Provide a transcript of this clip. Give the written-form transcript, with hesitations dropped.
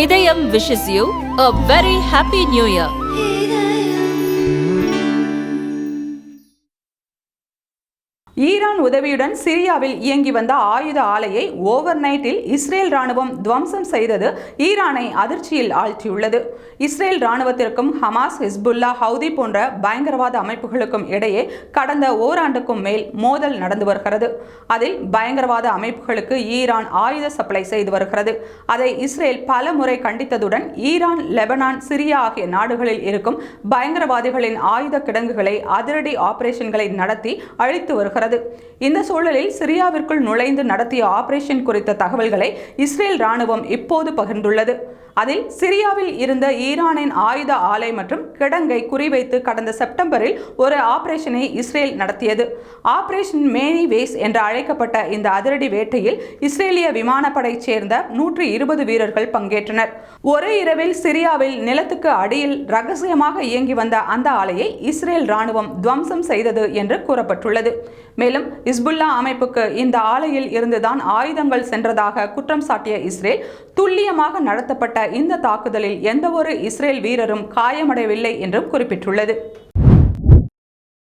இதயம் wishes you a very happy new year. Iran உதவியுடன் சிரியாவில் இயங்கி வந்த ஆயுத ஆலையை ஓவர் நைட்டில் இஸ்ரேல் ராணுவம் துவம்சம் செய்தது ஈரானை அதிர்ச்சியில் ஆழ்த்தியுள்ளது. இஸ்ரேல் ராணுவத்திற்கும் ஹமாஸ், ஹிஸ்புல்லா, ஹவுதி போன்ற பயங்கரவாத அமைப்புகளுக்கும் இடையே கடந்த ஓராண்டுக்கும் மேல் மோதல் நடந்து வருகிறது. அதில் பயங்கரவாத அமைப்புகளுக்கு ஈரான் ஆயுத சப்ளை செய்து வருகிறது. அதை இஸ்ரேல் பல முறை கண்டித்ததுடன் ஈரான், லெபனான், சிரியா ஆகிய நாடுகளில் இருக்கும் பயங்கரவாதிகளின் ஆயுத கிடங்குகளை அதிரடி ஆபரேஷன்களை நடத்தி அழித்து வருகிறது. இந்த சூழலில் சிரியாவிற்குள் நுழைந்து நடத்திய ஆபரேஷன் குறித்த தகவல்களை இஸ்ரேல் ராணுவம் இப்போது பகிர்ந்துள்ளது. அதில் சிரியாவில் இருந்த ஈரானின் ஆயுத ஆலை மற்றும் கிடங்கை குறிவைத்து கடந்த செப்டம்பரில் ஒரு ஆபரேஷனை இஸ்ரேல் நடத்தியது. ஆபரேஷன் மேனி வேஸ் என்று அழைக்கப்பட்ட இந்த அதிரடி வேட்டையில் இஸ்ரேலிய விமானப்படையைச் சேர்ந்த 120 வீரர்கள் பங்கேற்றனர். ஒரே இரவில் சிரியாவில் நிலத்துக்கு அடியில் ரகசியமாக இயங்கி வந்த அந்த ஆலையை இஸ்ரேல் ராணுவம் துவம்சம் செய்தது என்று கூறப்பட்டுள்ளது. மேலும் ஹிஸ்புல்லா அமைப்புக்கு இந்த ஆலையில் இருந்துதான் ஆயுதங்கள் சென்றதாக குற்றம் சாட்டிய இஸ்ரேல், துல்லியமாக நடத்தப்பட்ட இந்த தாக்குதலில் எந்தவொரு இஸ்ரேல் வீரரும் காயமடையவில்லை என்றும் குறிப்பிட்டுள்ளது.